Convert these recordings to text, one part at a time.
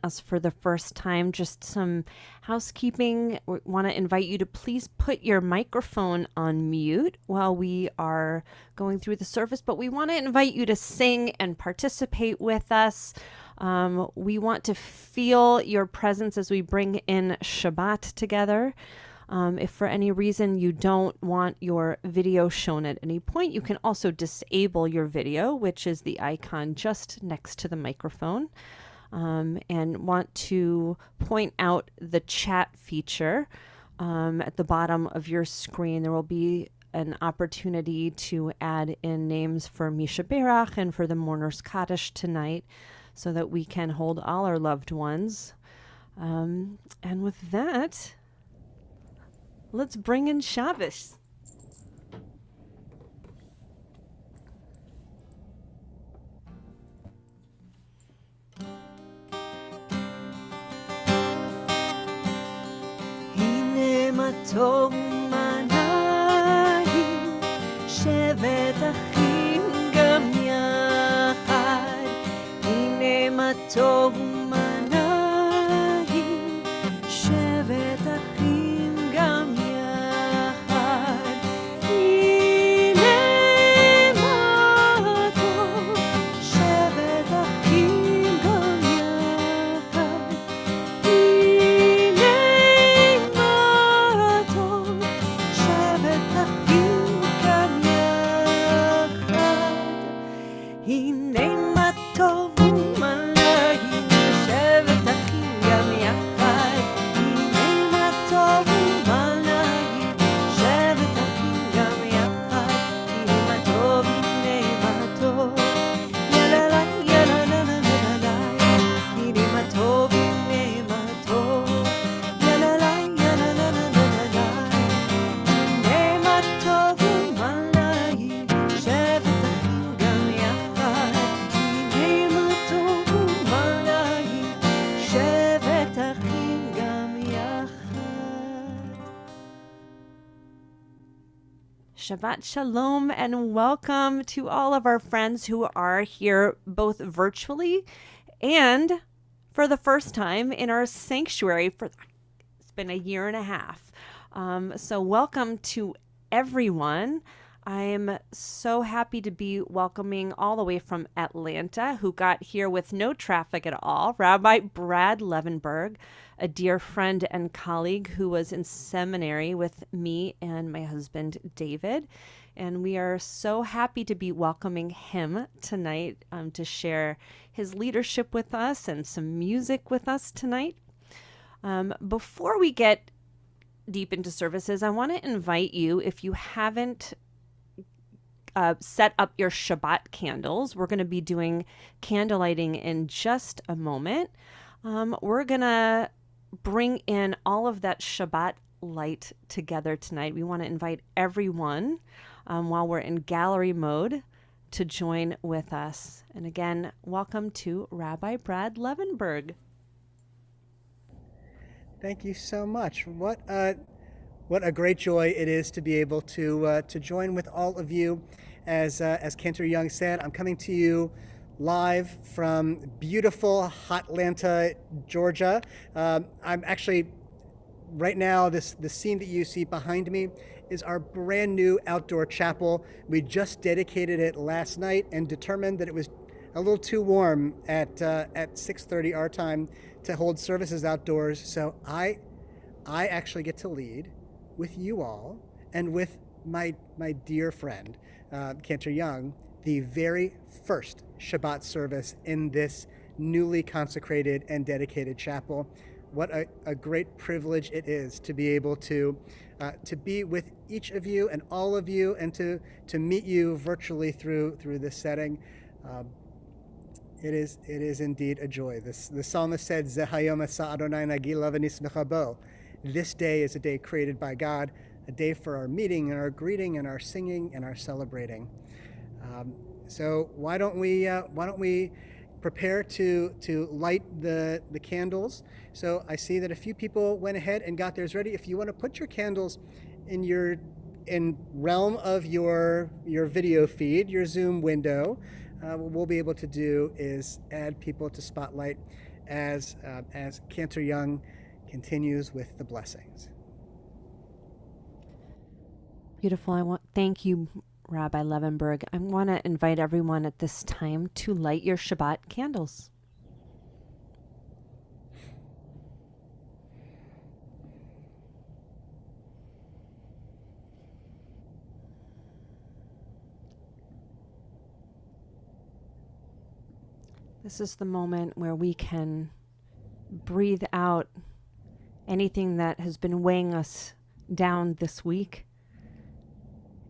us for the first time, just some housekeeping. We want to invite you to please put your microphone on mute while we are going through the service, but we want to invite you to sing and participate with us. We want to feel your presence as we bring in Shabbat together. If for any reason you don't want your video shown at any point, you can also disable your video, which is the icon just next to the microphone. And want to point out the chat feature at the bottom of your screen. There will be an opportunity to add in names for Misha Berach and for the Mourner's Kaddish tonight so that we can hold all our loved ones. And with that, let's bring in Shabbos. הנה מה טוב ומה נעים, שבת אחים גם יחד. הנה מה טוב ומה נעים, שבת אחים גם יחד. הנה מה טוב, שבת אחים גם יחד. הנה מה טוב, שבת אחים גם יחד. הנה מה טוב ומה נעים, שבת אחים גם יחד. הנה מה טוב ומה נעים, שבת אחים גם יחד. הנה מה טוב, הנה מה טוב, יללה יללה יללה. הנה מה טוב, הנה מה טוב, יללה יללה יללה. הנה מה טוב ומה נעים, שבת אחים גם יחד. הנה מה טוב ומה נעים, שבת אחים גם יחד. Shabbat Shalom and welcome to all of our friends who are here both virtually and for the first time in our sanctuary. It's been a year and a half. So welcome to everyone. I'm so happy to be welcoming all the way from Atlanta, who got here with no traffic at all, Rabbi Brad Levenberg, a dear friend and colleague who was in seminary with me and my husband, David. And we are so happy to be welcoming him tonight to share his leadership with us and some music with us tonight. Before we get deep into services, I want to invite you, if you haven't set up your Shabbat candles. We're going to be doing candle lighting in just a moment. We're going to bring in all of that Shabbat light together tonight. We want to invite everyone while we're in gallery mode to join with us. And again, welcome to Rabbi Brad Levenberg. Thank you so much. What a great joy it is to be able to join with all of you. As Cantor Young said, I'm coming to you live from beautiful Hotlanta, Georgia. I'm actually right now. The scene that you see behind me is our brand new outdoor chapel. We just dedicated it last night and determined that it was a little too warm at 6:30 our time to hold services outdoors. So I actually get to lead with you all and with my dear friend, Cantor Young, the very first Shabbat service in this newly consecrated and dedicated chapel. What a great privilege it is to be able to be with each of you and all of you, and to meet you virtually through this setting. It is indeed a joy. The psalmist said, "Ze hayom asa Adonai nagila v'nismecha bo." This day is a day created by God, a day for our meeting and our greeting and our singing and our celebrating. So why don't we prepare to light the candles? So I see that a few people went ahead and got theirs ready. If you want to put your candles in realm of your video feed, your Zoom window, what we'll be able to do is add people to Spotlight as Cantor Young continues with the blessings. Beautiful. Thank you, Rabbi Levenberg. I want to invite everyone at this time to light your Shabbat candles. This is the moment where we can breathe out anything that has been weighing us down this week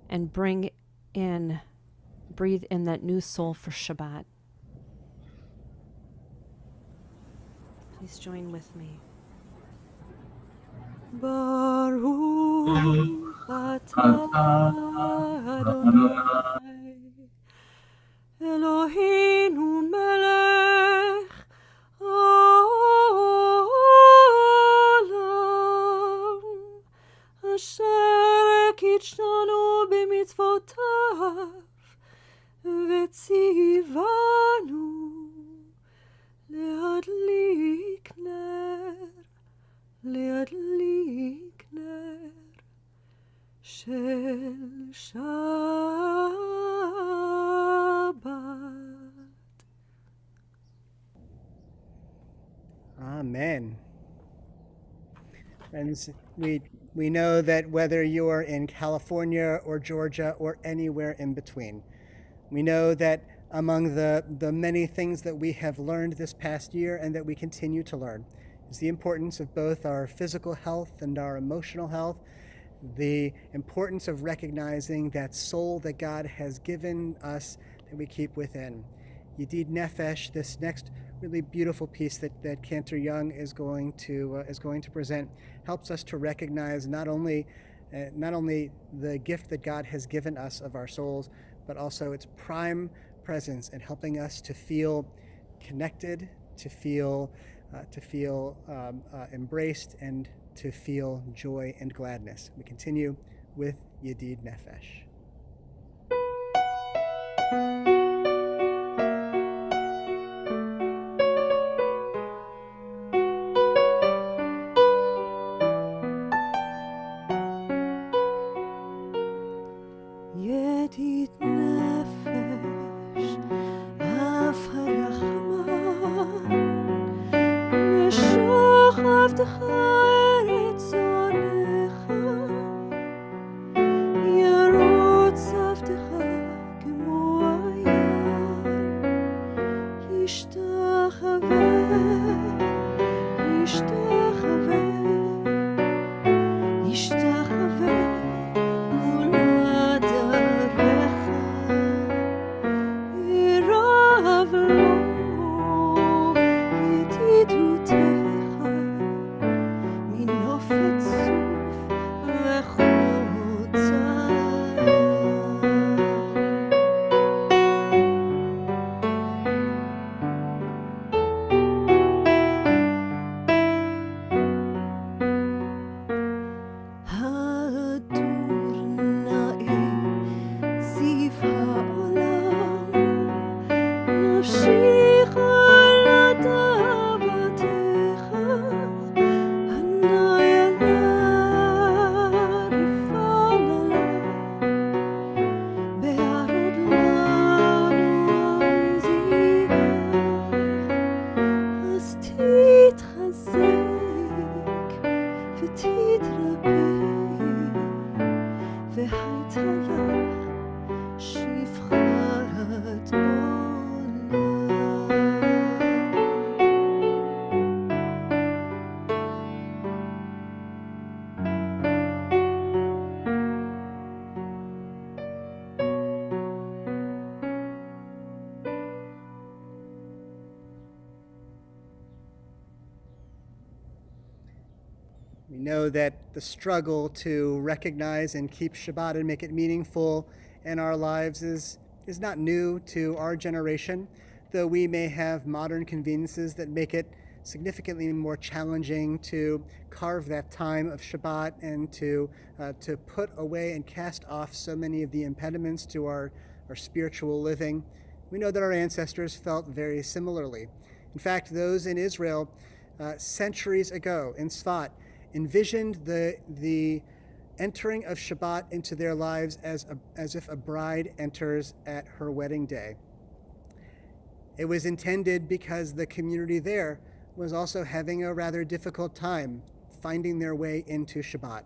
and breathe in that new soul for Shabbat. Please join with me. Baruch atah Adonai Eloheinu melech haolam asher kitshanu b'mitzvotav v'tzivanu le'adlik ner shel Shabbat. Amen. Friends, we know that whether you are in California or Georgia or anywhere in between, we know that among the many things that we have learned this past year and that we continue to learn is the importance of both our physical health and our emotional health, the importance of recognizing that soul that God has given us that we keep within. Yedid Nefesh, this next really beautiful piece that Cantor Young is going to present, helps us to recognize not only the gift that God has given us of our souls, but also its prime presence in helping us to feel connected, to feel embraced, and to feel joy and gladness. We continue with Yedid Nefesh. Yedid nefesh af harachman משוכבתך ארץ זונך ירוץ עבדך כמו הים ישתחווה מול עדריך ירב לו ידידותך מנופת סוף וחוצה. הדור נאה זיו העולם נפשי חלתה בתך הנעלה רפאנה בהרוד לנו זיווך אז תתחזק ותתרפא והייתה לך שפחת עולם. We know that the struggle to recognize and keep Shabbat and make it meaningful in our lives is not new to our generation, though we may have modern conveniences that make it significantly more challenging to carve that time of Shabbat and to put away and cast off so many of the impediments to our spiritual living. We know that our ancestors felt very similarly. In fact, those in Israel centuries ago in Sfat envisioned the entering of Shabbat into their lives as if a bride enters at her wedding day. It was intended because the community there was also having a rather difficult time finding their way into Shabbat.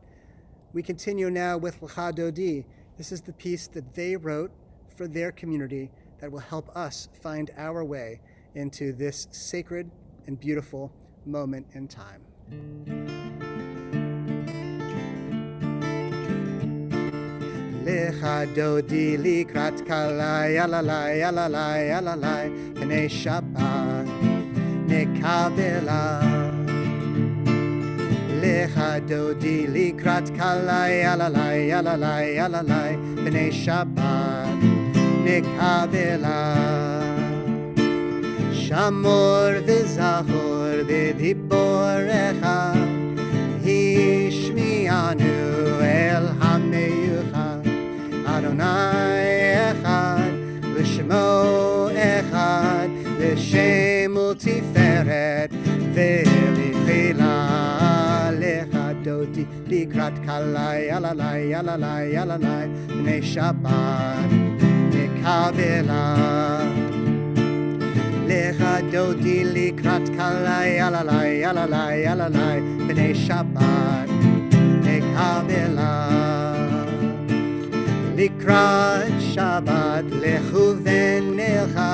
We continue now with Lecha Dodi. This is the piece that they wrote for their community that will help us find our way into this sacred and beautiful moment in time. Lecha Dodi likrat kalai alalai alalai alalai pnei Shabbat nekabela. Lecha Dodi likrat kalai alalai alalai alalai pnei Shabbat nekabela. Shamor v'zachor b'diborecha hishmianu el hameyuchad Adonai echad l'shemo echad l'shem u'tiferet v'lichila lecha dodi likrat kalai alalai alalai alalai b'nei Shabbat nekabela. Lecha dodi likrat kalai alalai alalai alalai b'nei Shabbat nekabela. Likrat Shabbat lechu v'nelcha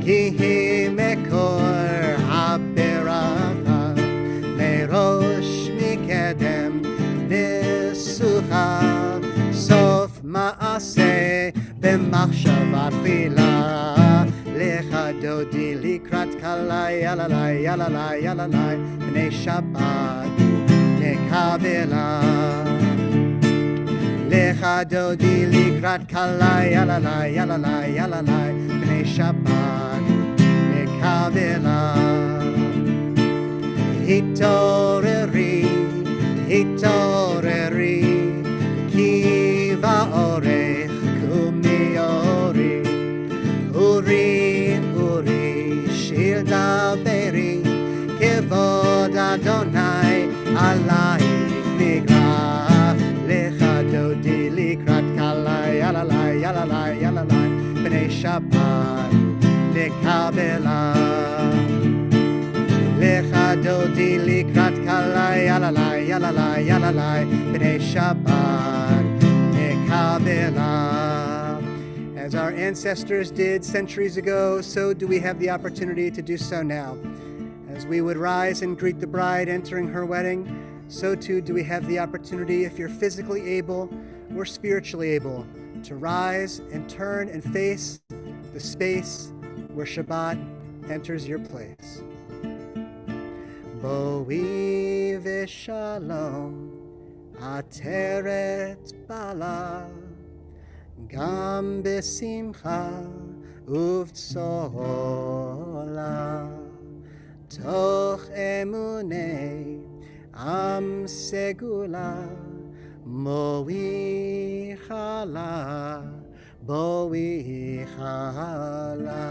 ki hi mekor haberacha merosh mikedem nesucha sof maaseh b'machshava tchila. Lecha dodi likrat kalai alalai alalai alalai b'nei Shabbat nekabela. Lecha dodi likrat kalai alalai alalai alalai b'nei Shabbat nekabela. Hitoreri hitoreri ki va'orech kumiori uri uri shil daveri kevod Adonai alai nigra. Lecha dodi likrat kalai alalai alalai alalai b'nei Shabbat nekabela. Lecha dodi likrat kalai alalai alalai alalai b'nei Shabbat nekabela. As our ancestors did centuries ago, so do we have the opportunity to do so now. As we would rise and greet the bride entering her wedding, so too do we have the opportunity, if you're physically able or spiritually able, to rise and turn and face the space where Shabbat enters your place. Boi v'shalom ateret bala gam besimcha uvtsola toch emunei am segula moi chala boi chala.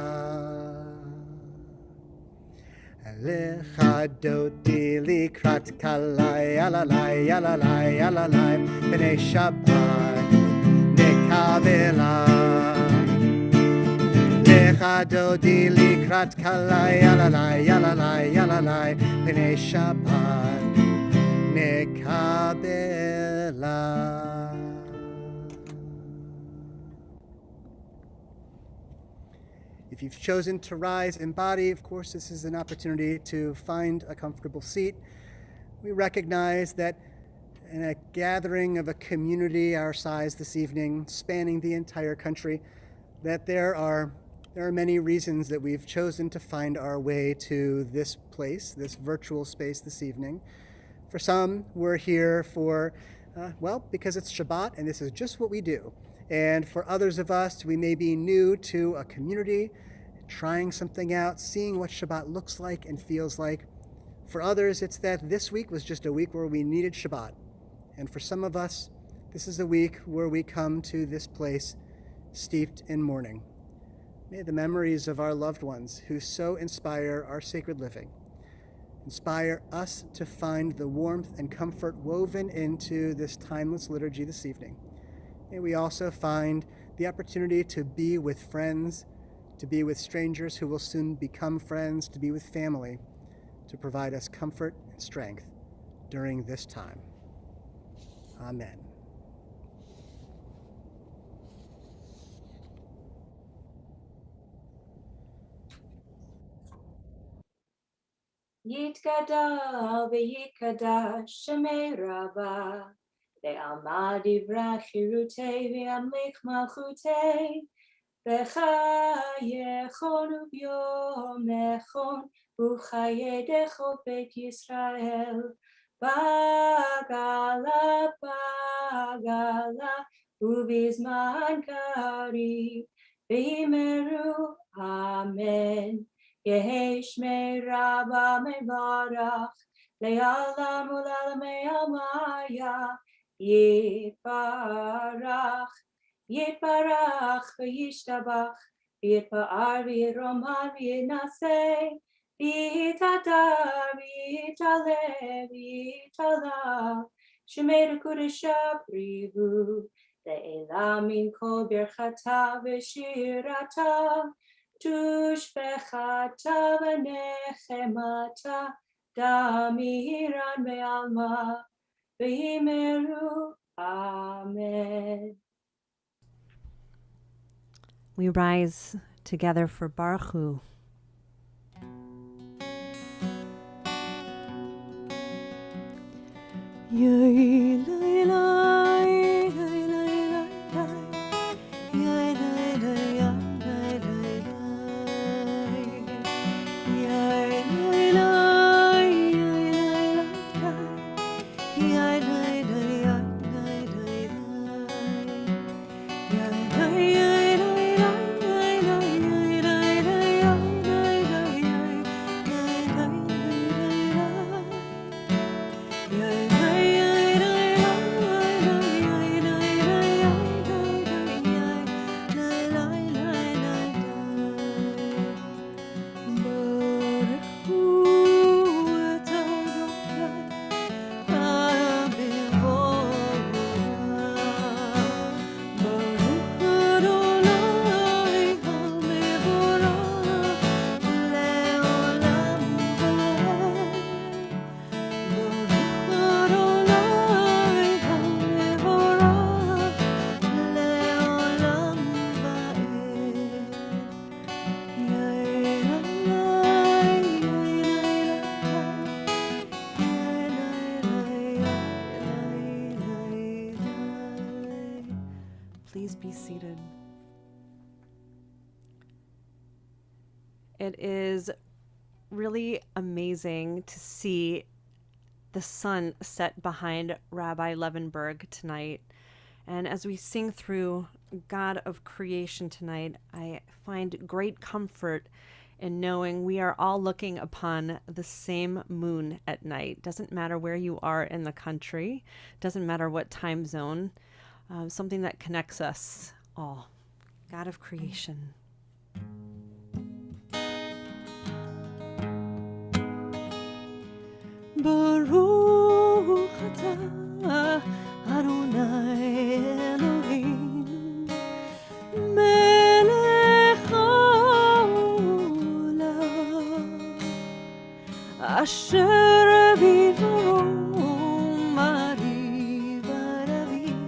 Lecha dodi likrat kalai alalai alalai alalai b'nei Shabbat nekabela. Lecha dodi likrat kalai alalai alalai alalai b'nei Shabbat nekabela. If you've chosen to rise in body, of course, this is an opportunity to find a comfortable seat. We recognize that in a gathering of a community our size this evening, spanning the entire country, that there are many reasons that we've chosen to find our way to this place, this virtual space this evening. For some, we're here because it's Shabbat and this is just what we do. And for others of us, we may be new to a community, trying something out, seeing what Shabbat looks like and feels like. For others, it's that this week was just a week where we needed Shabbat. And for some of us, this is a week where we come to this place steeped in mourning. May the memories of our loved ones who so inspire our sacred living inspire us to find the warmth and comfort woven into this timeless liturgy this evening. May we also find the opportunity to be with friends, to be with strangers who will soon become friends, to be with family, to provide us comfort and strength during this time. Amen. Yitkadal v'yitkadash Shemei Rabbah Ve'alma divra chirutei ve'amlich malchutei V'chayechon u'byom echon U'chayedecho Beit Yisrael Bagala Ubizman karib V'imeru Amen. Yehi Shmei Rabbah Mevarach Le'alam U'Lalamei Amaya Yitbarach V'yishtabach V'yitpa'ar v'yiroman v'yinaseh V'yitadar v'yitala Shemei Kudesha Privu Le'elam min kol birchata v'shirata Tushbechata v'nechemata damiran ve'alma v'yimeru. Amen. We rise together for Baruch Hu. Please be seated. It is really amazing to see the sun set behind Rabbi Levenberg tonight. And as we sing through God of Creation tonight, I find great comfort in knowing we are all looking upon the same moon at night. Doesn't matter where you are in the country, doesn't matter what time zone, something that connects us all. God of Creation. Baruch atah Adonai Eloheinu melech haolam asher bidvaro mari baravim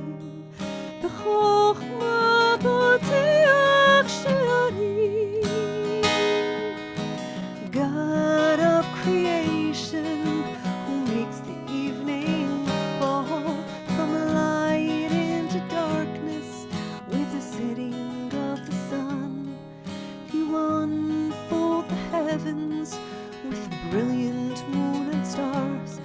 b'chokhmato tiach she'arim. God of creation, who makes the evening fall from light into darkness with the setting of the sun. You unfold the heavens with brilliant moon and stars.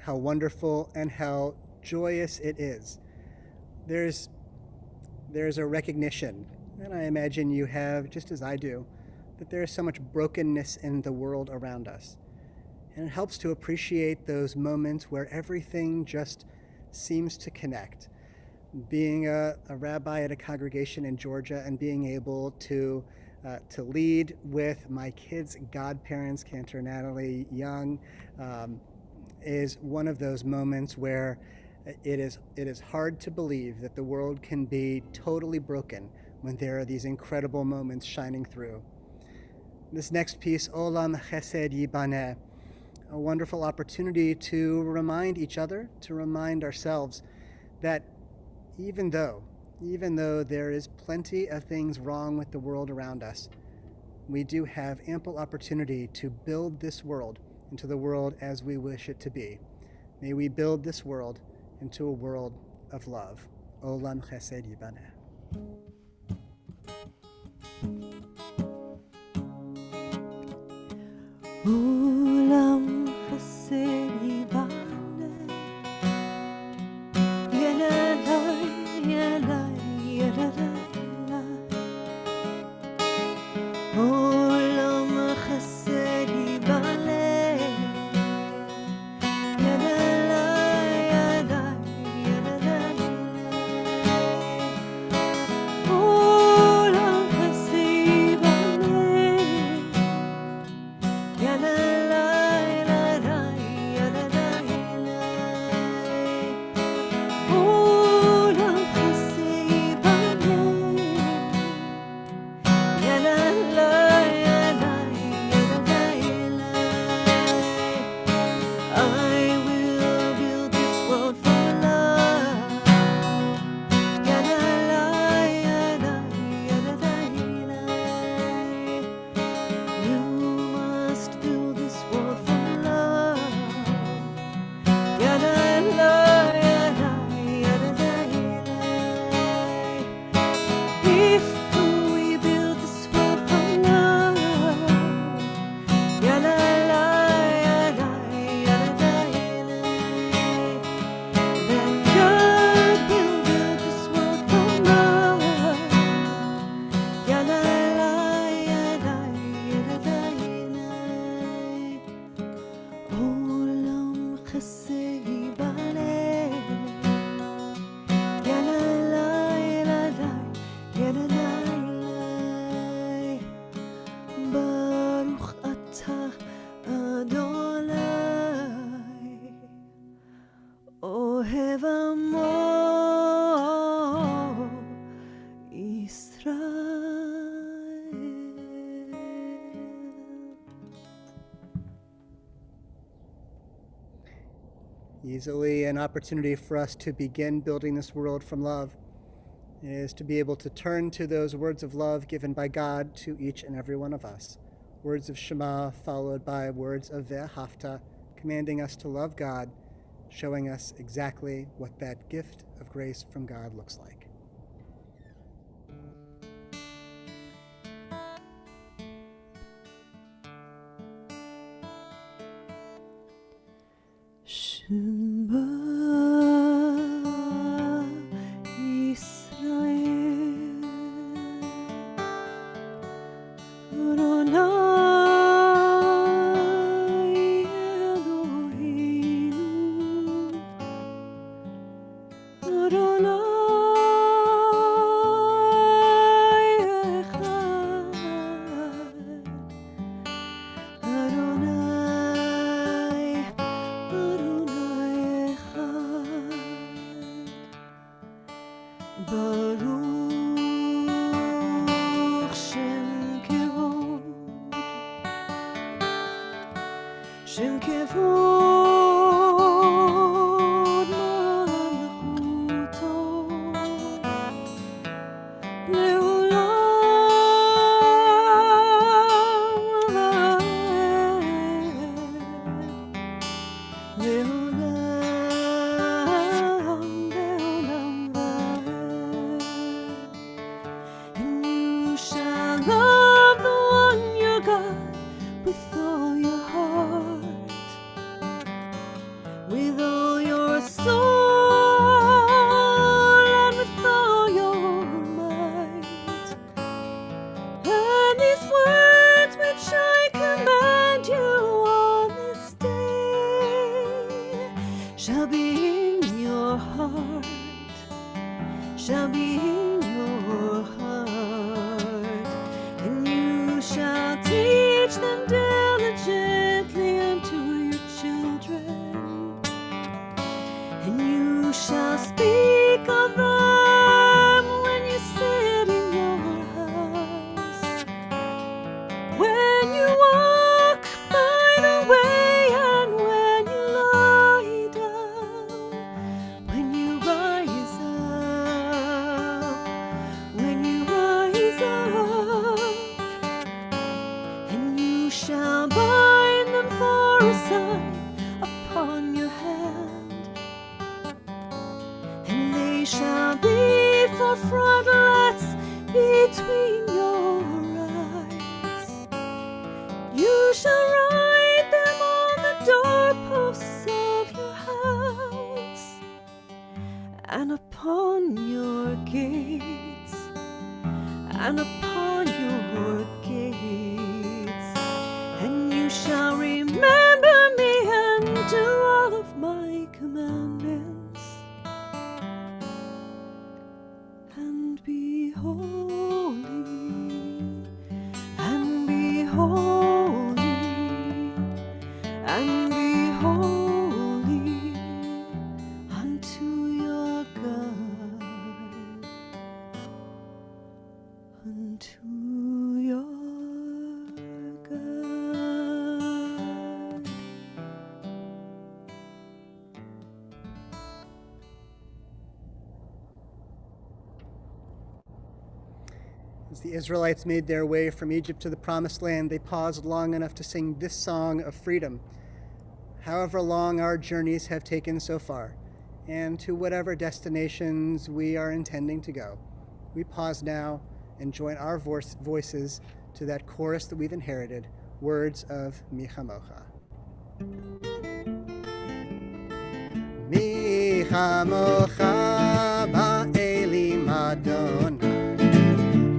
how wonderful, and how joyous it is. There's a recognition, and I imagine you have, just as I do, that there is so much brokenness in the world around us. And it helps to appreciate those moments where everything just seems to connect. Being a rabbi at a congregation in Georgia and being able to lead with my kids' godparents, Cantor Natalie Young, is one of those moments where it is hard to believe that the world can be totally broken when there are these incredible moments shining through. This next piece, Olam Chesed Yibaneh, a wonderful opportunity to remind each other, to remind ourselves that even though there is plenty of things wrong with the world around us, we do have ample opportunity to build this world into the world as we wish it to be. May we build this world into a world of love. Olam Chesed Yibaneh. Olam Chesed Yibaneh, Yadadai, Yadai, Yadadai. Olam Chesed Yibaneh, Yadadai, Yadai, Yadadai. Olam Chesed Yibaneh, Yadadai, Yadadai, Yadadai. Olam Chesed Yibaneh, Yadadai, Yadadai, Yadadai. I will build this world from love. Yadadai, Yadadai, Yadadai. You must build this world from love. Yadadai, Yadadai, Yadadai. If we build this world from love, Yadadai, Yadadai, Yadadai. Then God will build this world from love. Yadadai, Yadadai, Yadadai. Olam Chesed Yibaneh, Yadadai, Yadadai, Yadadai. Baruch atah Adonai, Ohev Amo Yisrael. Easily an opportunity for us to begin building this world from love is to be able to turn to those words of love given by God to each and every one of us. Words of Shema followed by words of Ve'ahavta, commanding us to love God, showing us exactly what that gift of grace from God looks like. Shema Yisrael, Adonai Eloheinu, Adonai Echad, Adonai Echad. Baruch Shem Kevod, Shem Kevod Malachuto, Leolam Vaed, Leolam Vaed. shall be in your heart, and you shall teach them diligently unto your children, and you shall speak of them when you sit in your house, when you walk by the way, and when you lie down, when you rise up, when you rise up, and you shall bind them for a sign upon your hand, and they shall be for frontlets between your eyes. You shall write them on the doorposts of your house and upon your gates, and upon your gates. And you shall remember me and do all of my commandments, and be holy, and be holy, and be holy unto your God, unto your God. As the Israelites made their way from Egypt to the Promised Land, they paused long enough to sing this song of freedom. However long our journeys have taken so far, and to whatever destinations we are intending to go, we pause now and join our voices to that chorus that we've inherited, words of Mi Chamocha. Mi Chamocha ba'elim Adonai,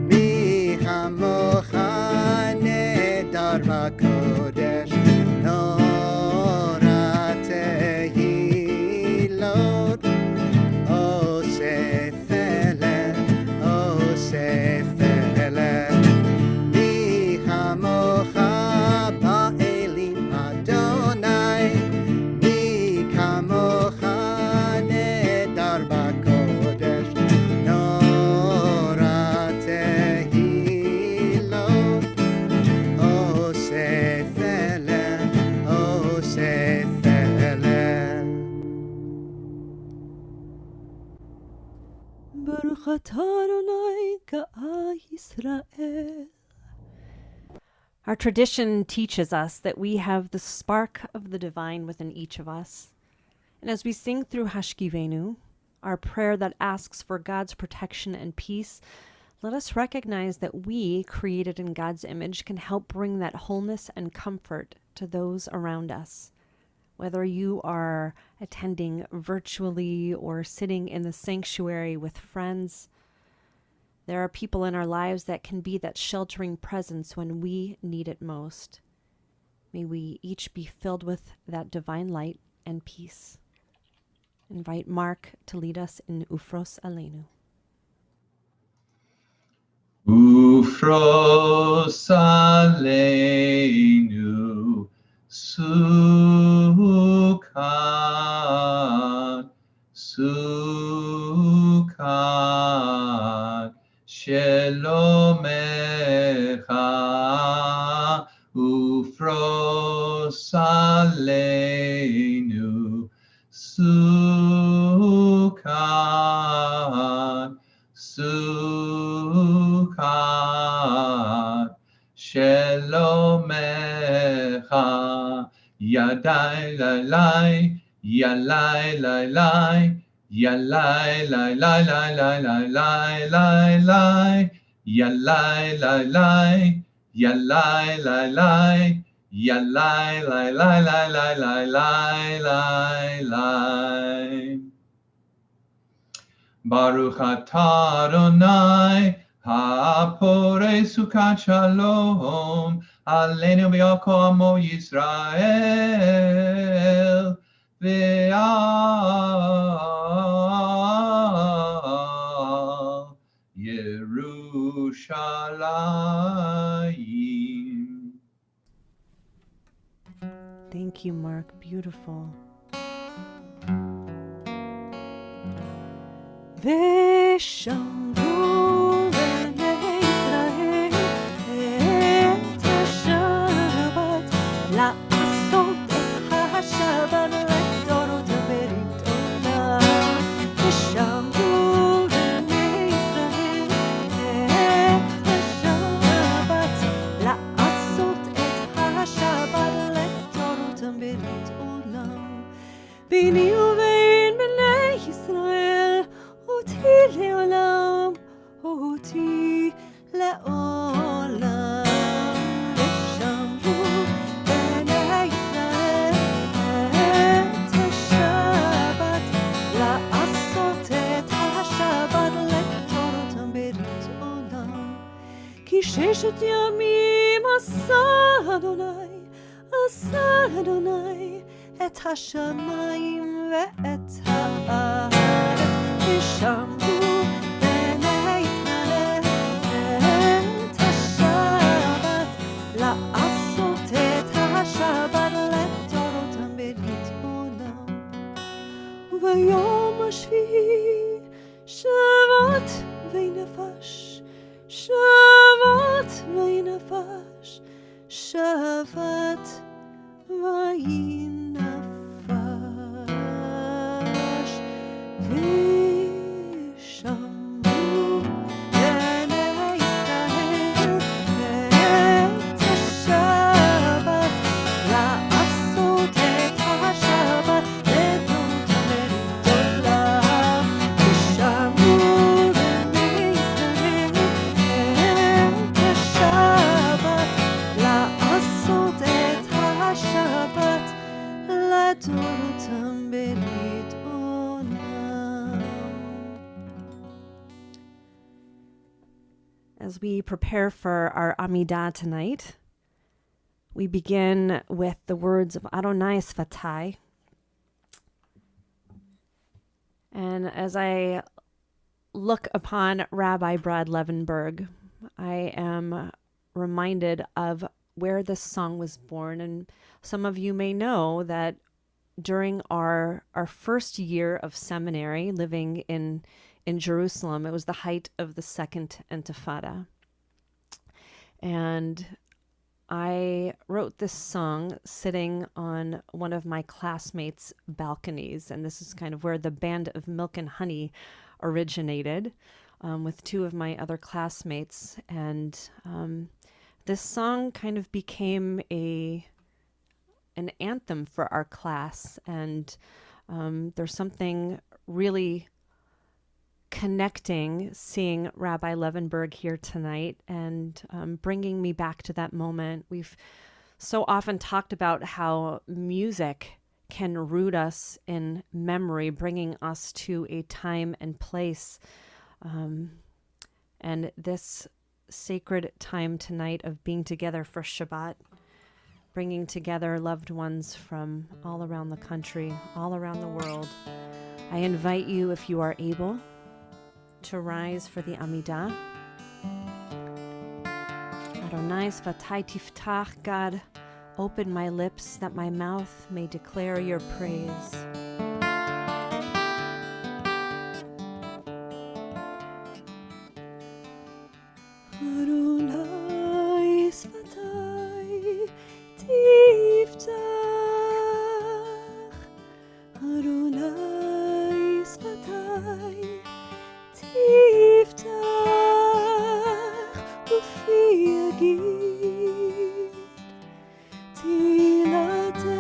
Mi Chamocha nedar b'kodesh, Nora tehilot, Oseh Feleh, Oseh Feleh. Mi Chamocha ba'elim Adonai, Mi Chamocha nedar b'kodesh, Nora tehilot, Oseh Feleh, Oseh Feleh. Baruch atah Adonai Ka'ah Yisrael. Our tradition teaches us that we have the spark of the divine within each of us. And as we sing through Hashkivenu, our prayer that asks for God's protection and peace, let us recognize that we, created in God's image, can help bring that wholeness and comfort to those around us. Whether you are attending virtually or sitting in the sanctuary with friends, there are people in our lives that can be that sheltering presence when we need it most. May we each be filled with that divine light and peace. Invite Mark to lead us in Ufros Aleinu. Ufros Aleinu Sukkot, Sukkot, Shelomecha, Ufros Aleinu Sukkot, Sukkot, Shelomecha, Yadai Lalai, Yalai Lalai, Yalai Lalai Lalai Lalai Lalai, Yalai Lalai, Yalai Lalai, Yalai Lalai Lalai Lalai Lalai. Baruch atah Adonai, ha'porei sukat shalom, aleinu v'al kol amo Yisrael, v'al Yerushalayim. Thank you, Mark. Beautiful. ושמרו בני ישראל את השבת, לעשות את השבת לדורות הברית עולם. ושמרו בני ישראל את השבת, לעשות את השבת לדורות הברית עולם. ביני ובין בני ישראל אותי לעולם, אותי לעולם. ושמרו בני ישראל את השבת, לעשות את השבת לדורות ברית עולם. כי 6 ימים עשה אדוני את השמיים ואת הארץ. ושמרו בני ישראל את השבת, לעשות את השבת לדורות ברית עולם. וביום השביעי שבת ונפש, שבת ונפש, שבת ונפש. ושמרו בני ישראל את השבת, לעשות את השבת לדורות ברית עולם. ושמרו בני ישראל את השבת, לעשות את השבת לדורות ברית עולם. As we prepare for our Amidah tonight, we begin with the words of Adonai Svatai. And as I look upon Rabbi Brad Levenberg, I am reminded of where this song was born. And some of you may know that during our first year of seminary, living in Jerusalem, it was the height of the Second Intifada. And I wrote this song sitting on one of my classmates' balconies. And this is kind of where the Band of Milk and Honey originated, with 2 of my other classmates. And this song kind of became an anthem for our class. And there's something really connecting seeing Rabbi Levenberg here tonight and bringing me back to that moment. We've so often talked about how music can root us in memory, bringing us to a time and place. And this sacred time tonight of being together for Shabbat, bringing together loved ones from all around the country, all around the world. I invite you, if you are able, to rise for the Amidah. Adonai Svatai Tiftach, God, open my lips that my mouth may declare your praise. Adonai Svatai Tiftach, Adonai Svatai Tiftach, Ufi Yagid Tilatecha,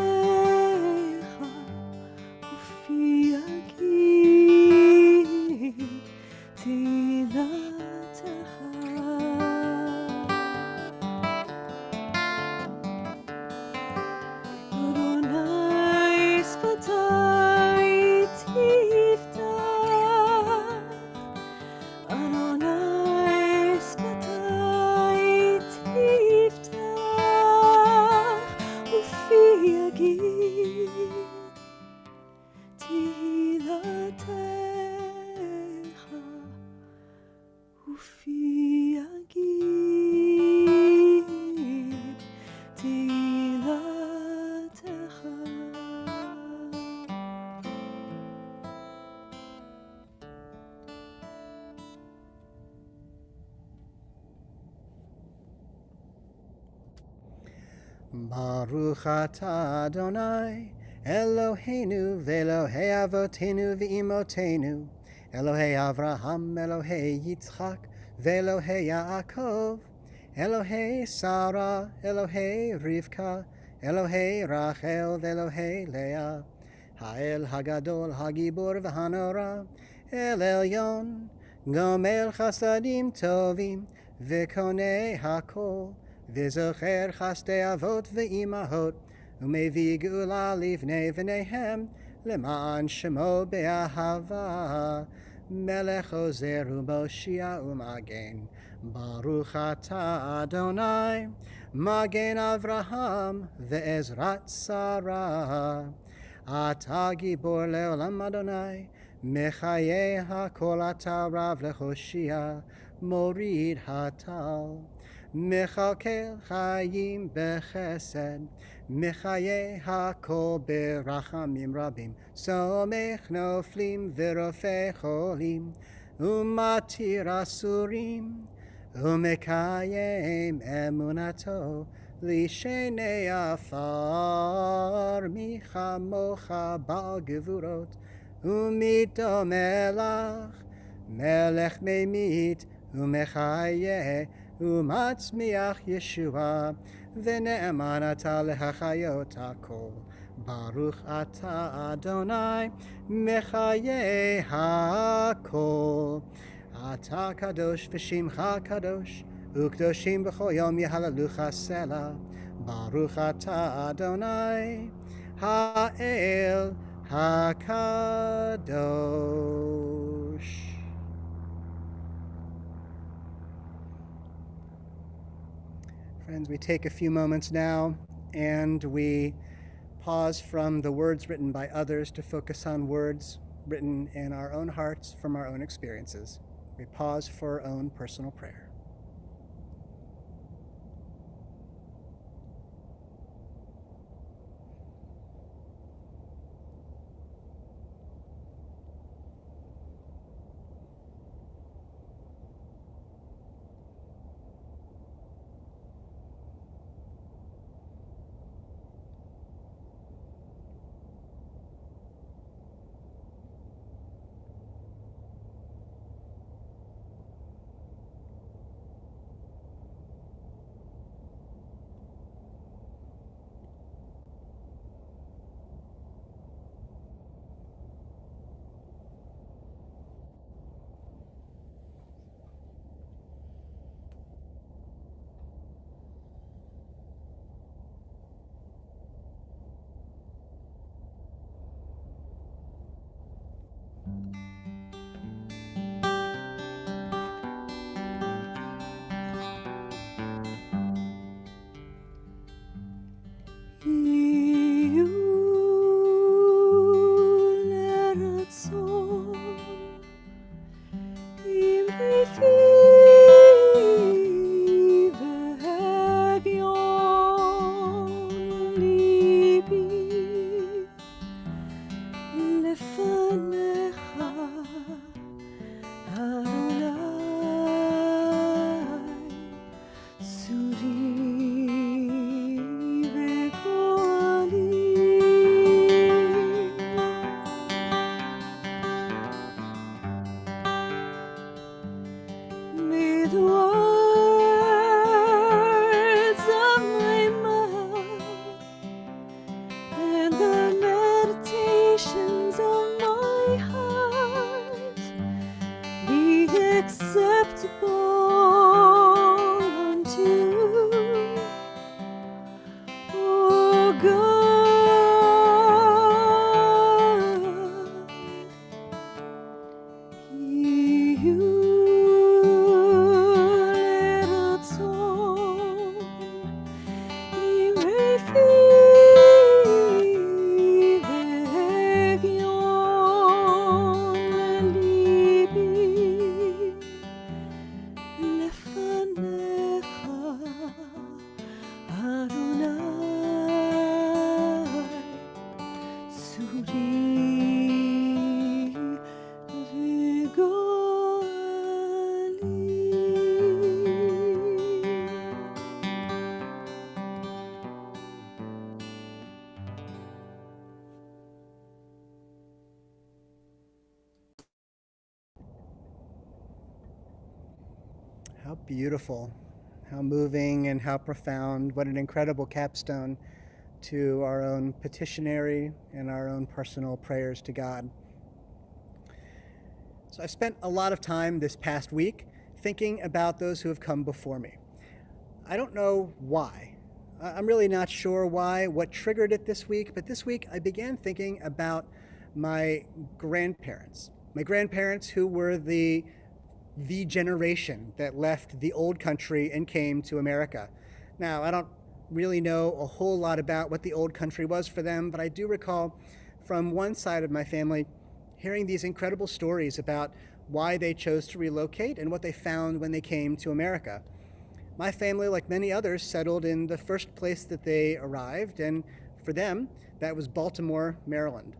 Baruch atah Adonai, Eloheinu ve'Elohei avotenu ve'imotenu, Elohei Avraham, Elohei Yitzchak, ve'Elohei Yaakov, Elohei Sarah, Elohei Rivka, Elohei Rachel, ve'Elohei Leah, Ha'el Hagadol, Hagibor v'Hanora, El Elyon, Gomel Chasadim Tovim, Ve'konei Hakol, V'zocher chasdei avot ve'imahot, u'mevi geula livnei v'neihem, למען שמו באהבה, מלך עוזר ומושיע ומגן. ברוך אתה אדוני, מגן אברהם ועזרת שרה. אתה גיבור לעולם אדוני, מחיי הכל אתה רב להושיע, מוריד הטל. מכלכל חיים בחסד, מחיי הכל ברחמים רבים, סומך נופלים ורופא חולים, ומתיר אסורים, ומקיים אמונתו לשני עפר, מי כמוך בעל גבורות, ומדומה לך, מלך ממית ומחיה, ומצמיח ישועה, ונאמן אתה להחיות הכל. ברוך אתה אדוני, מחיי הכל. אתה קדוש ושמך קדוש, וקדושים בכל יום יהללוך סלה. ברוך אתה אדוני, האל הקדוש. Friends, we take a few moments now and we pause from the words written by others to focus on words written in our own hearts from our own experiences. We pause for our own personal prayer. How beautiful, how moving, and how profound. What an incredible capstone to our own petitionary and our own personal prayers to God. So I've spent a lot of time this past week thinking about those who have come before me. I don't know why. I'm really not sure why, what triggered it this week, but this week I began thinking about my grandparents. My grandparents who were the generation that left the old country and came to America. Now, I don't really know a whole lot about what the old country was for them, but I do recall from one side of my family hearing these incredible stories about why they chose to relocate and what they found when they came to America. My family, like many others, settled in the first place that they arrived, and for them, that was Baltimore, Maryland.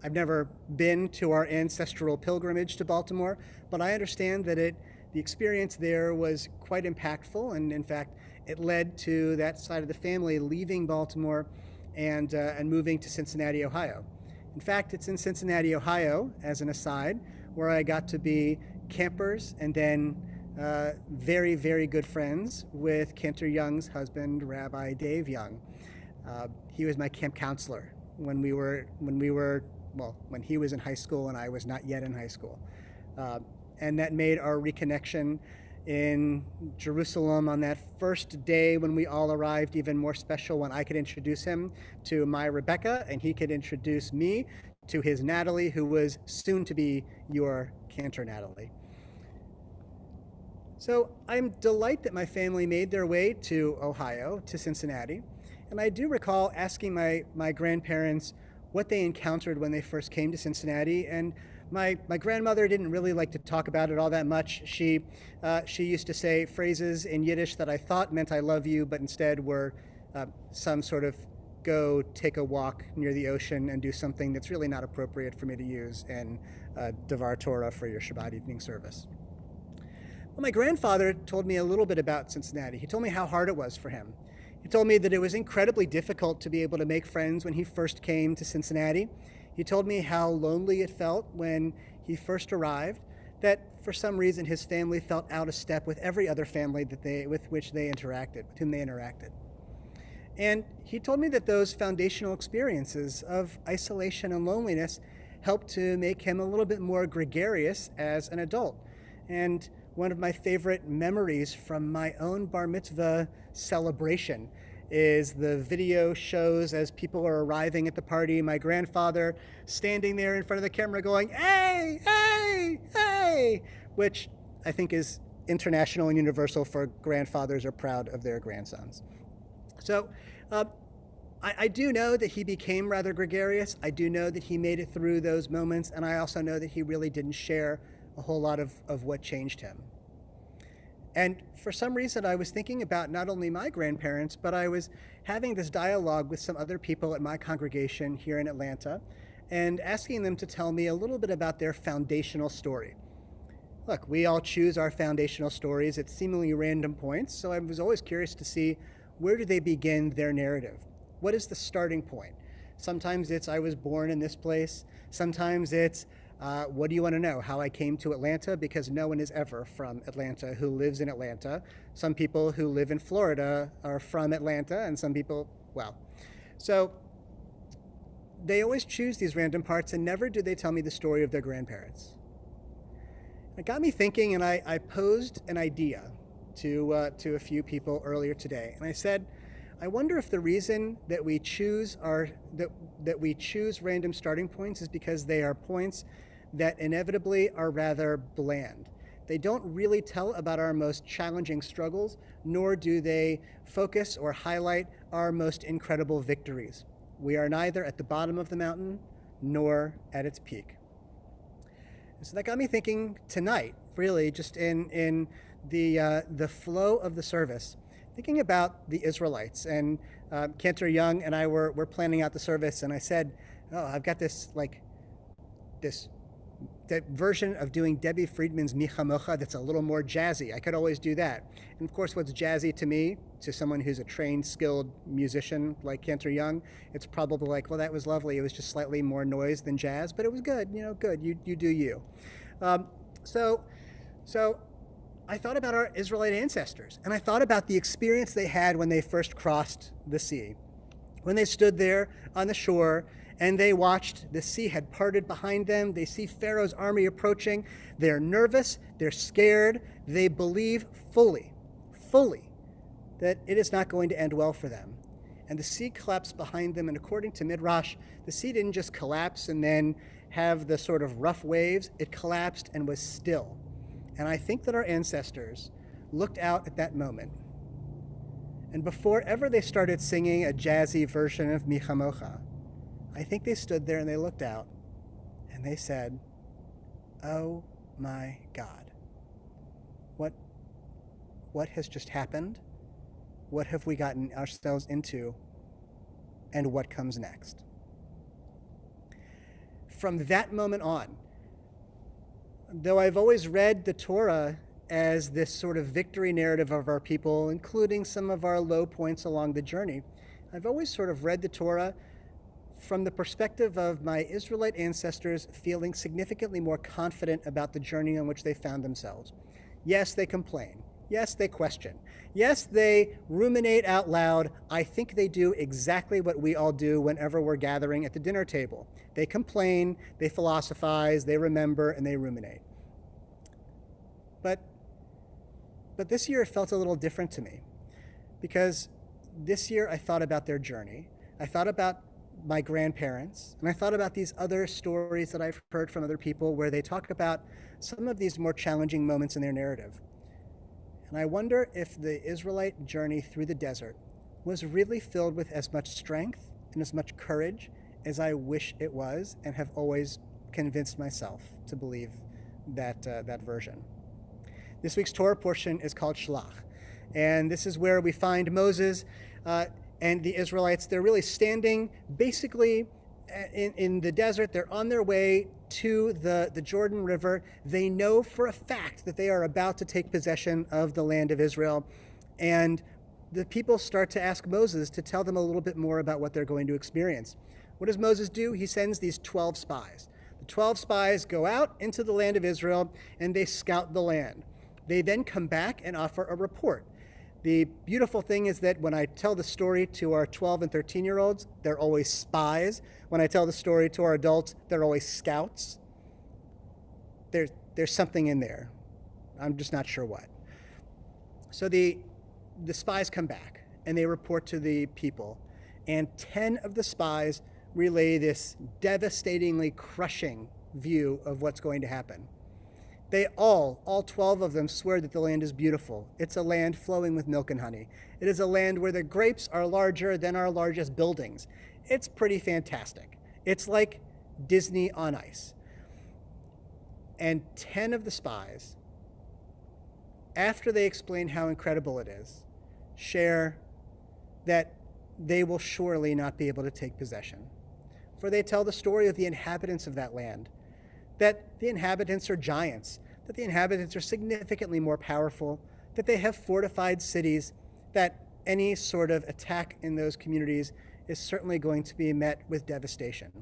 I've never been to our ancestral pilgrimage to Baltimore, but I understand that the experience there was quite impactful, and in fact, it led to that side of the family leaving Baltimore and moving to Cincinnati, Ohio. In fact, it's in Cincinnati, Ohio, as an aside, where I got to be campers and then very, very good friends with Cantor Young's husband, Rabbi Dave Young. He was my camp counselor when he was in high school and I was not yet in high school. And that made our reconnection in Jerusalem on that first day when we all arrived even more special, when I could introduce him to my Rebecca and he could introduce me to his Natalie, who was soon to be your Cantor Natalie. So I'm delighted that my family made their way to Ohio, to Cincinnati. And I do recall asking my grandparents what they encountered when they first came to Cincinnati. And my grandmother didn't really like to talk about it all that much. She used to say phrases in Yiddish that I thought meant I love you, but instead were some sort of go take a walk near the ocean and do something that's really not appropriate for me to use in Devar Torah for your Shabbat evening service. Well, my grandfather told me a little bit about Cincinnati. He told me how hard it was for him. He told me that it was incredibly difficult to be able to make friends when he first came to Cincinnati. He told me how lonely it felt when he first arrived, that for some reason his family felt out of step with every other family with whom they interacted. And he told me that those foundational experiences of isolation and loneliness helped to make him a little bit more gregarious as an adult. And one of my favorite memories from my own bar mitzvah celebration is the video shows as people are arriving at the party, my grandfather standing there in front of the camera going, "Hey, hey, hey," which I think is international and universal for grandfathers are proud of their grandsons. So I do know that he became rather gregarious. I do know that he made it through those moments, and I also know that he really didn't share a whole lot of what changed him. And for some reason, I was thinking about not only my grandparents, but I was having this dialogue with some other people at my congregation here in Atlanta and asking them to tell me a little bit about their foundational story. Look, we all choose our foundational stories at seemingly random points, so I was always curious to see where do they begin their narrative? What is the starting point? Sometimes it's I was born in this place. Sometimes it's what do you want to know? How I came to Atlanta? Because no one is ever from Atlanta who lives in Atlanta. Some people who live in Florida are from Atlanta, and some people, well. So they always choose these random parts, and never do they tell me the story of their grandparents. It got me thinking, and I posed an idea to a few people earlier today. And I said, I wonder if the reason that we choose that we choose random starting points is because they are points that inevitably are rather bland. They don't really tell about our most challenging struggles, nor do they focus or highlight our most incredible victories. We are neither at the bottom of the mountain nor at its peak. So that got me thinking tonight, really, just in the flow of the service, thinking about the Israelites. And Cantor Young and I were planning out the service, and I said, "Oh, I've got this that version of doing Debbie Friedman's Mi Chamocha that's a little more jazzy. I could always do that." And of course, what's jazzy to me, to someone who's a trained, skilled musician like Cantor Young, it's probably like, well, that was lovely. It was just slightly more noise than jazz, but it was good. Good. You do you. So I thought about our Israelite ancestors, and I thought about the experience they had when they first crossed the sea. When they stood there on the shore and they watched the sea had parted behind them, they see Pharaoh's army approaching. They're nervous, they're scared, they believe fully that it is not going to end well for them. And the sea collapsed behind them, and according to Midrash, the sea didn't just collapse and then have the sort of rough waves, it collapsed and was still. And I think that our ancestors looked out at that moment, and before ever they started singing a jazzy version of Mi Chamocha, I think they stood there and they looked out and they said, "Oh my God, what has just happened? What have we gotten ourselves into? And what comes next?" From that moment on, though I've always read the Torah as this sort of victory narrative of our people, including some of our low points along the journey, I've always sort of read the Torah from the perspective of my Israelite ancestors feeling significantly more confident about the journey on which they found themselves. Yes, they complain. Yes, they question. Yes, they ruminate out loud. I think they do exactly what we all do whenever we're gathering at the dinner table. They complain, they philosophize, they remember, and they ruminate. But this year it felt a little different to me, because this year I thought about their journey. I thought about my grandparents, and I thought about these other stories that I've heard from other people where they talk about some of these more challenging moments in their narrative. And I wonder if the Israelite journey through the desert was really filled with as much strength and as much courage as I wish it was, and have always convinced myself to believe that version. This week's Torah portion is called Shlach, and this is where we find Moses and the Israelites. They're really standing basically in the desert. They're on their way to the Jordan River. They know for a fact that they are about to take possession of the land of Israel, and the people start to ask Moses to tell them a little bit more about what they're going to experience. What does Moses do? He sends these 12 spies. The 12 spies go out into the land of Israel and they scout the land. They then come back and offer a report. The beautiful thing is that when I tell the story to our 12 and 13-year-olds, they're always spies. When I tell the story to our adults, they're always scouts. There's something in there. I'm just not sure what. So the spies come back and they report to the people, and 10 of the spies relay this devastatingly crushing view of what's going to happen. They all 12 of them, swear that the land is beautiful. It's a land flowing with milk and honey. It is a land where the grapes are larger than our largest buildings. It's pretty fantastic. It's like Disney on ice. And 10 of the spies, after they explain how incredible it is, share that they will surely not be able to take possession. For they tell the story of the inhabitants of that land, that the inhabitants are giants, that the inhabitants are significantly more powerful, that they have fortified cities, that any sort of attack in those communities is certainly going to be met with devastation.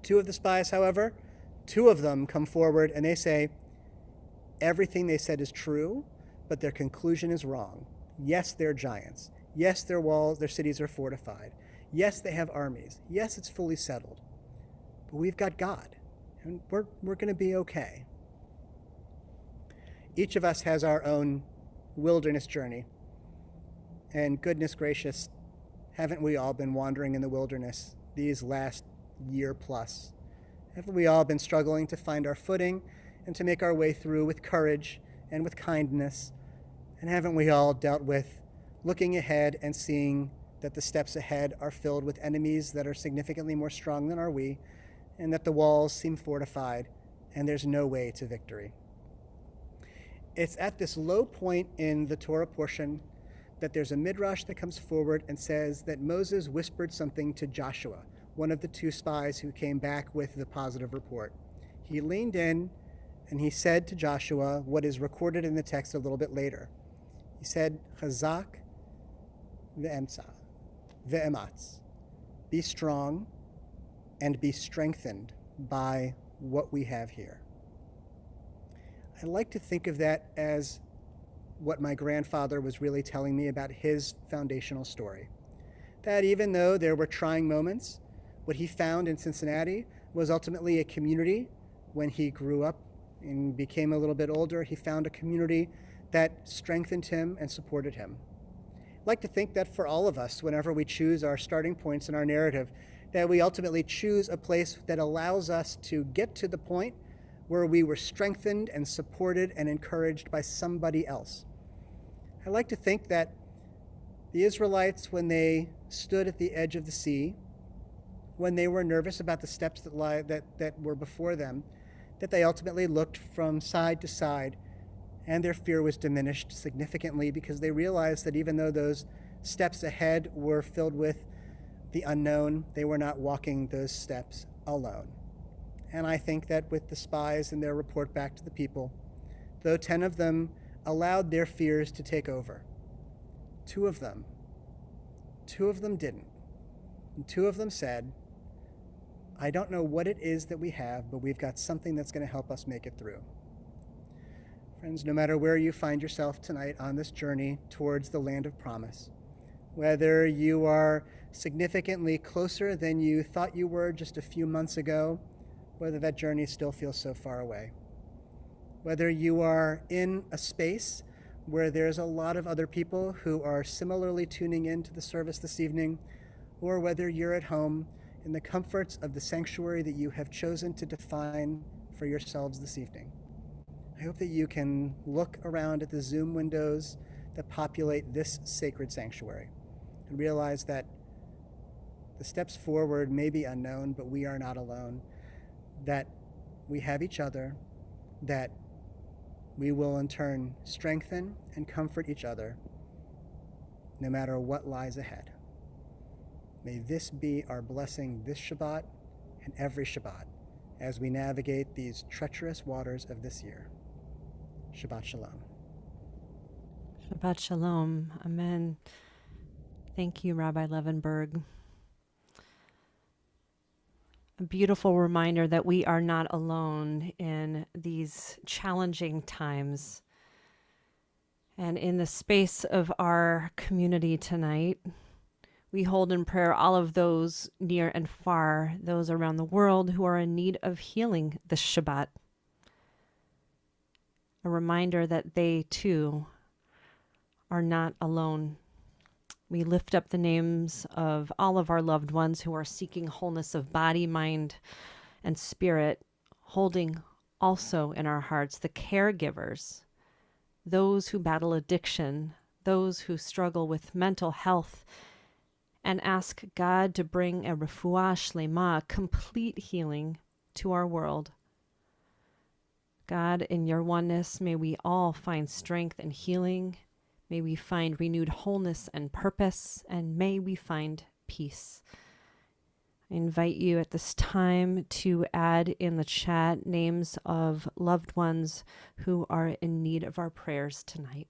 2 of the spies, however, 2 of them come forward and they say, everything they said is true, but their conclusion is wrong. Yes, they're giants. Yes, their walls, their cities are fortified. Yes, they have armies. Yes, it's fully settled. But we've got God, and we're going to be okay. Each of us has our own wilderness journey. And goodness gracious, haven't we all been wandering in the wilderness these last year plus? Haven't we all been struggling to find our footing and to make our way through with courage and with kindness? And haven't we all dealt with looking ahead and seeing that the steps ahead are filled with enemies that are significantly more strong than are we, and that the walls seem fortified and there's no way to victory? It's at this low point in the Torah portion that there's a midrash that comes forward and says that Moses whispered something to Joshua, one of the 2 spies who came back with the positive report. He leaned in and he said to Joshua what is recorded in the text a little bit later. He said, Chazak ve'ematz, be strong and be strengthened by what we have here. I like to think of that as what my grandfather was really telling me about his foundational story. That even though there were trying moments, what he found in Cincinnati was ultimately a community. When he grew up and became a little bit older, he found a community that strengthened him and supported him. I'd like to think that for all of us, whenever we choose our starting points in our narrative, that we ultimately choose a place that allows us to get to the point where we were strengthened and supported and encouraged by somebody else. I like to think that the Israelites, when they stood at the edge of the sea, when they were nervous about the steps that were before them, that they ultimately looked from side to side, and their fear was diminished significantly because they realized that even though those steps ahead were filled with the unknown, they were not walking those steps alone. And I think that with the spies and their report back to the people, though 10 of them allowed their fears to take over, two of them didn't. And 2 of them said, I don't know what it is that we have, but we've got something that's going to help us make it through. Friends, no matter where you find yourself tonight on this journey towards the land of promise, whether you are significantly closer than you thought you were just a few months ago, whether that journey still feels so far away, whether you are in a space where there's a lot of other people who are similarly tuning in to the service this evening, or whether you're at home in the comforts of the sanctuary that you have chosen to define for yourselves this evening. I hope that you can look around at the Zoom windows that populate this sacred sanctuary and realize that the steps forward may be unknown, but we are not alone, that we have each other, that we will in turn strengthen and comfort each other no matter what lies ahead. May this be our blessing this Shabbat and every Shabbat as we navigate these treacherous waters of this year. Shabbat Shalom. Shabbat Shalom. Amen. Thank you, Rabbi Levenberg. A beautiful reminder that we are not alone in these challenging times. And in the space of our community tonight, we hold in prayer all of those near and far, those around the world who are in need of healing this Shabbat. A reminder that they too are not alone. We lift up the names of all of our loved ones who are seeking wholeness of body, mind, and spirit, holding also in our hearts the caregivers, those who battle addiction, those who struggle with mental health, and ask God to bring a refuah shlema, complete healing to our world. God, in your oneness, may we all find strength and healing. May we find renewed wholeness and purpose, and may we find peace. I invite you at this time to add in the chat names of loved ones who are in need of our prayers tonight.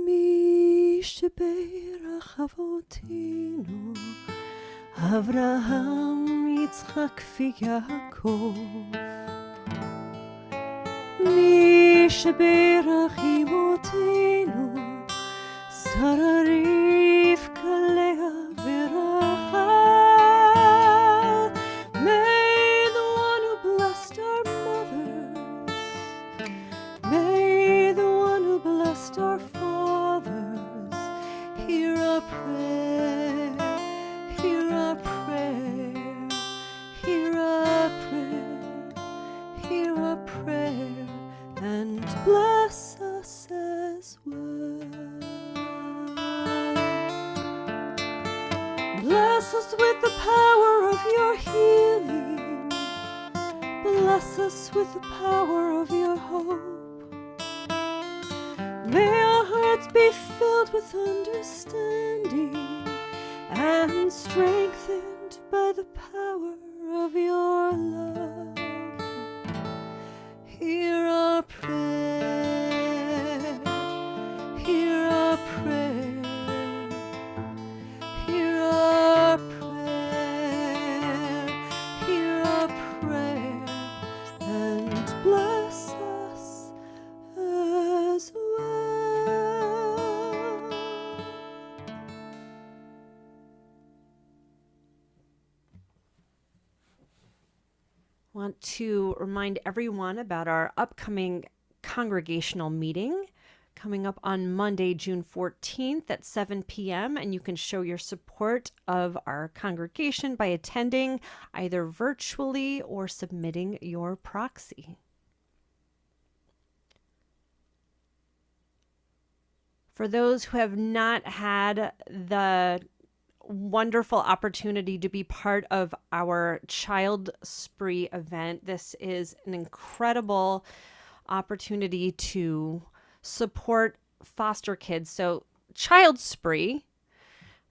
מי שברך אבותינו, אברהם, יצחק ויעקב. מי שברך אמותינו, שרה, רבקה, לאה ורחל. May the one who blessed our mothers, may the one who blessed our fathers, hear our prayer, hear our prayer, hear our prayer, hear our prayer, and bless us as well. Bless us with the power of your healing. Bless us with the power of your hope. May our hearts be filled with understanding and strengthened by the power Want to remind everyone about our upcoming congregational meeting coming up on Monday, June 14th at 7 p.m. And you can show your support of our congregation by attending either virtually or submitting your proxy. For those who have not had the wonderful opportunity to be part of our Child Spree event, this is an incredible opportunity to support foster kids. So Child Spree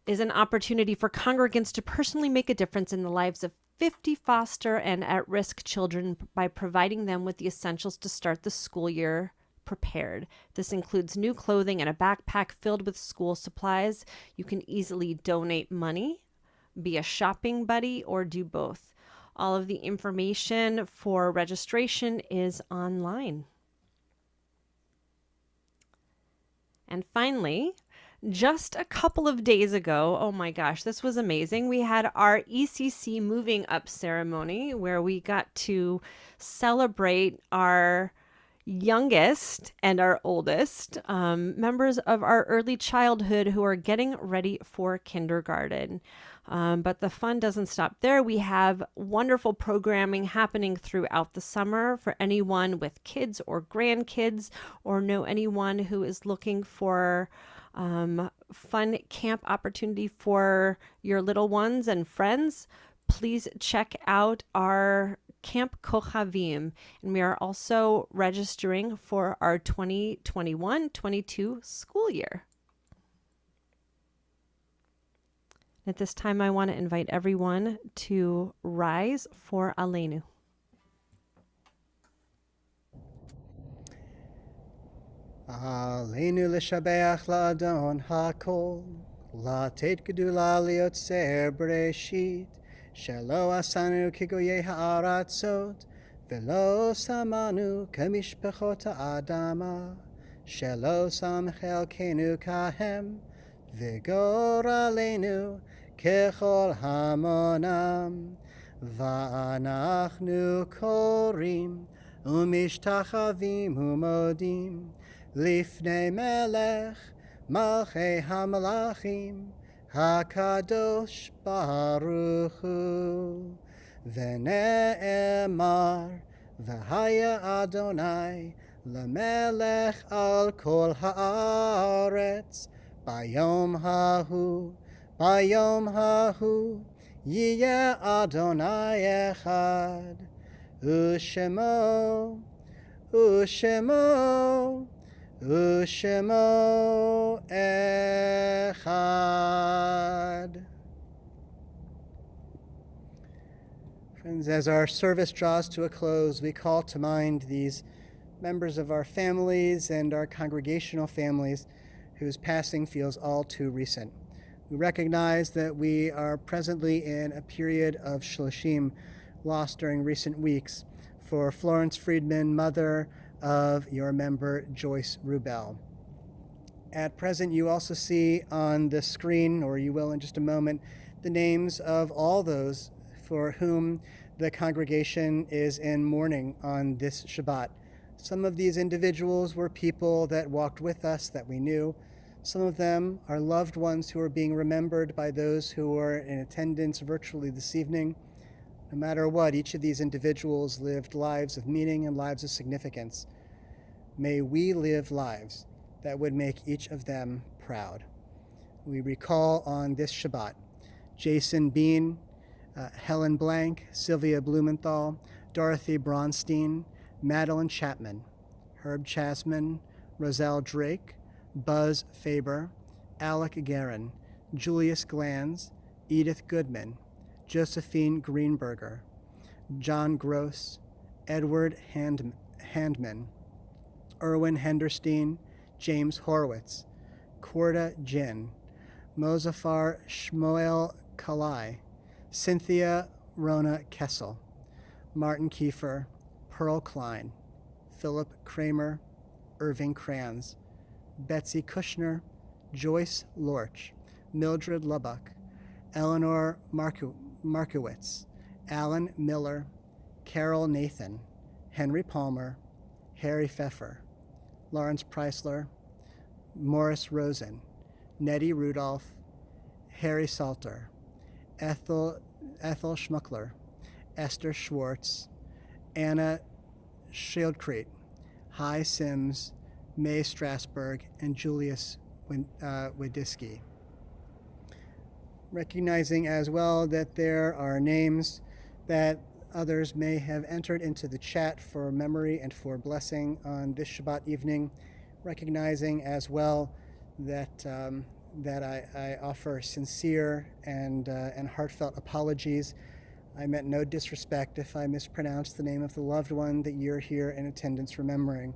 is an opportunity for congregants to personally make a difference in the lives of 50 foster and at-risk children by providing them with the essentials to start the school year prepared. This includes new clothing and a backpack filled with school supplies. You can easily donate money, be a shopping buddy, or do both. All of the information for registration is online. And finally, just a couple of days ago, oh my gosh, this was amazing. We had our ECC moving up ceremony where we got to celebrate our youngest and our oldest members of our early childhood who are getting ready for kindergarten. But the fun doesn't stop there. We have wonderful programming happening throughout the summer for anyone with kids or grandkids, or know anyone who is looking for fun camp opportunity for your little ones and friends. Please check out our Camp Kochavim, and we are also registering for our 2021-22 school year. At this time, I want to invite everyone to rise for Aleinu. Aleinu l'shabeach la'adon ha'kol, la'tet gedula liotzer bereshit, shelo asanu kigoyei ha'aratzot, velo samanu kamishpechot ha'adama, shelo samchel kenu kahem, vigor aleinu kechol hamonam, va'anachnu korim, umishtachavim umodim, lifnei melech, malchei hamalachim, HaKadosh Baruch Hu, V'ne'emar, V'haya Adonai, L'melech al kol haaretz, Bayom hahu, Yiyeh Adonai echad, Ushemo, Ushemo Echad. Friends, as our service draws to a close, we call to mind these members of our families and our congregational families whose passing feels all too recent. We recognize that we are presently in a period of shloshim, lost during recent weeks, for Florence Friedman, mother of your member Joyce Rubel. At present, you also see on the screen, or you will in just a moment, the names of all those for whom the congregation is in mourning on this Shabbat. Some of these individuals were people that walked with us that we knew. Some of them are loved ones who are being remembered by those who are in attendance virtually this evening. No matter what, each of these individuals lived lives of meaning and lives of significance. May we live lives that would make each of them proud. We recall on this Shabbat Jason Bean, Helen Blank, Sylvia Blumenthal, Dorothy Bronstein, Madeline Chapman, Herb Chasman, Roselle Drake, Buzz Faber, Alec Guerin, Julius Glanz, Edith Goodman, Josephine Greenberger, John Gross, Edward Handman, Erwin Henderstein, James Horowitz, Korda Jin, Mozafar Shmuel Kalai, Cynthia Rona Kessel, Martin Kiefer, Pearl Klein, Philip Kramer, Irving Kranz, Betsy Kushner, Joyce Lorch, Mildred Lubbock, Eleanor Markowitz, Alan Miller, Carol Nathan, Henry Palmer, Harry Pfeffer, Lawrence Preisler, Morris Rosen, Nettie Rudolph, Harry Salter, Ethel Schmuckler, Esther Schwartz, Anna Schildkrete, Hi Sims, May Strasberg, and Julius Wadisky. Recognizing as well that there are names that others may have entered into the chat for memory and for blessing on this Shabbat evening, recognizing as well that I offer sincere and heartfelt apologies. I meant no disrespect if I mispronounced the name of the loved one that you're here in attendance remembering.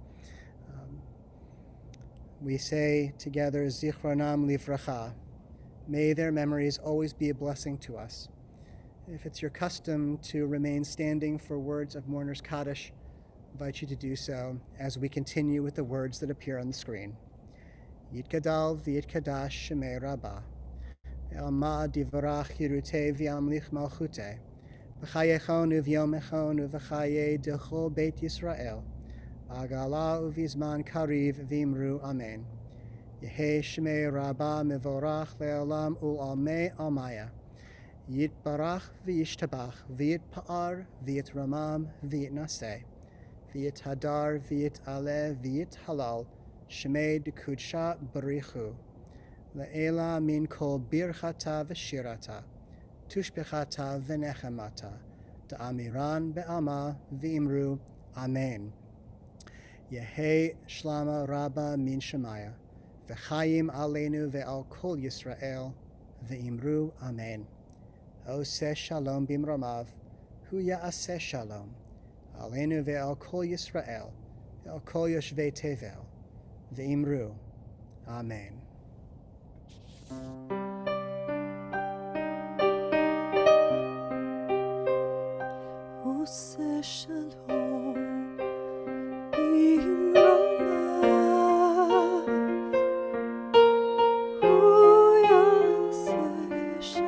We say together, Zichronam Livracha. May their memories always be a blessing to us. If it's your custom to remain standing for words of Mourner's Kaddish, I invite you to do so as we continue with the words that appear on the screen. Yitkadal v'yitkadash shemei Rabbah, ve'alma divrach hirute v'yamlich malchute, v'chayechon u'vyomechon u'v'chaye dechol Beit Yisrael, v'agala u'vizman kariv v'imru amen. Yehei shemei Rabbah mevorach le'olam u'almei almaya. Yitbarach v'yishtabach v'yitpa'ar v'yitramam v'yitnaseh v'yithadar v'yitaleh v'yithalal shemei dekudsha barichu le'ela min kol birchata v'shirata tushbechata v'nechemata da'amiran be'ama v'imru amen. Yehei shlama rabba min shemaya v'chayim aleinu ve'al kol Yisrael v'imru amen. Oseh shalom bimromav, hu ya'aseh shalom, aleinu ve'al kol Yisrael, ve'al kol yoshvei tevel, ve'imru, amen. Oseh shalom bimromav, hu ya'aseh shalom.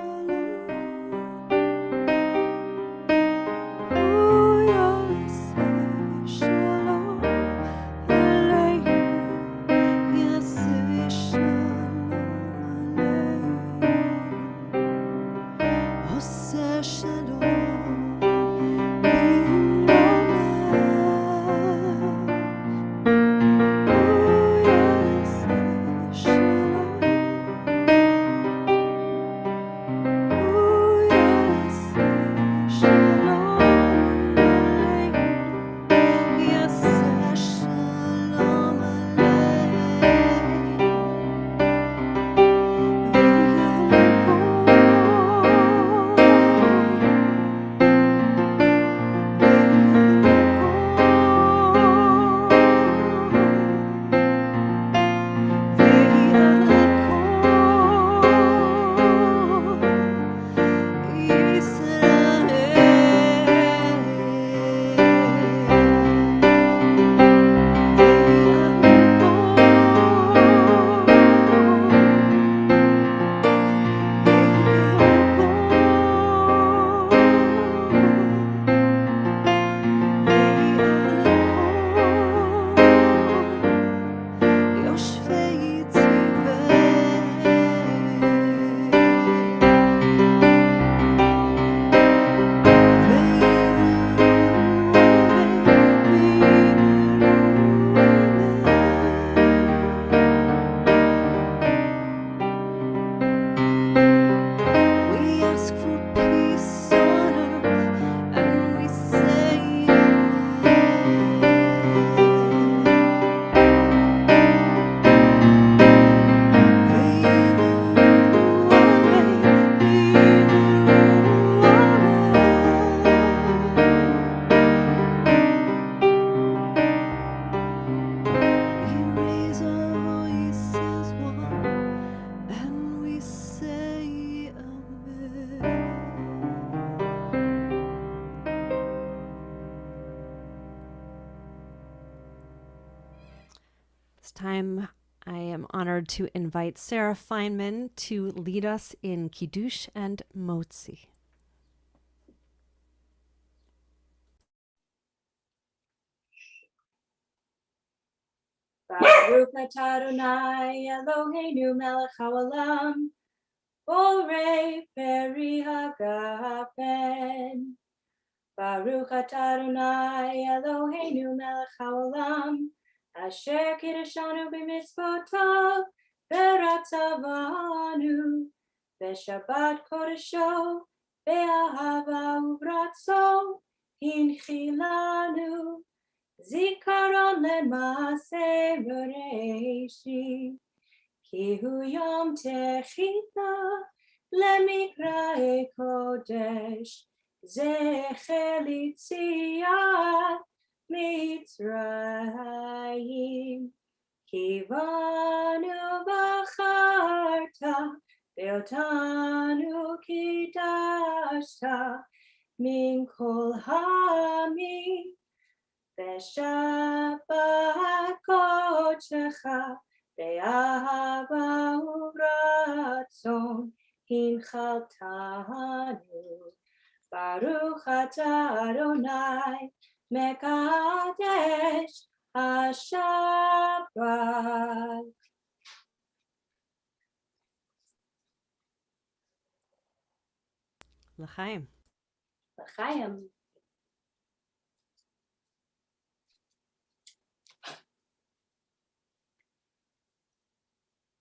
This time, I am honored to invite Sarah Feynman to lead us in Kiddush and Motzi. Baruch atah Adonai Eloheinu melech haolam, borei peri hagafen. Baruch atah Adonai Eloheinu melech haolam, asher kiddushanu b'mitzvotav v'ratzavanu v'shabbat kodesho v'ahava uvratzo hinchilanu zikaron lemase bereishit ki hu yom techita lemikrae kodesh zecher litziat Mitzrayim kivanu bacharta ve'otanu kidashta min kol hamim ve'shabbat kodecha ve'ahava uratzon hinchaltanu. Baruch atah Adonai Mekadesh HaShabbat. L'chaim. L'chaim.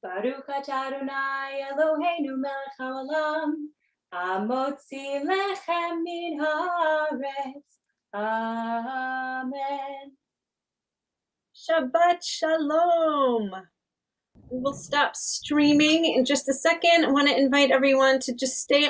Baruch atah Adonai Eloheinu melech haolam, hamotzi lechem min haaretz. Amen. Shabbat Shalom. We will stop streaming in just a second. I want to invite everyone to just stay